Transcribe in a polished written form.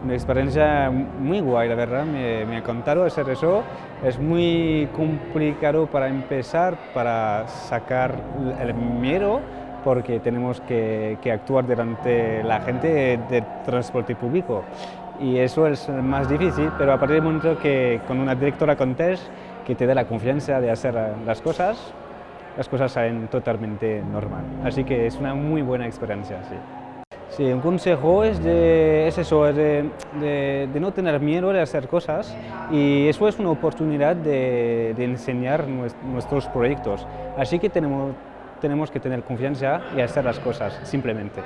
Una experiencia muy guay, la verdad, me ha encantado hacer eso. Es muy complicado para empezar, para sacar el miedo, porque tenemos que actuar delante la gente del transporte público. Y eso es más difícil, pero a partir del momento que con una directora contés que te da la confianza de hacer las cosas salen totalmente normal. Así que es una muy buena experiencia, sí. Sí, un consejo es eso, de no tener miedo de hacer cosas y eso es una oportunidad de enseñar nuestros proyectos. Así que tenemos que tener confianza y hacer las cosas, simplemente.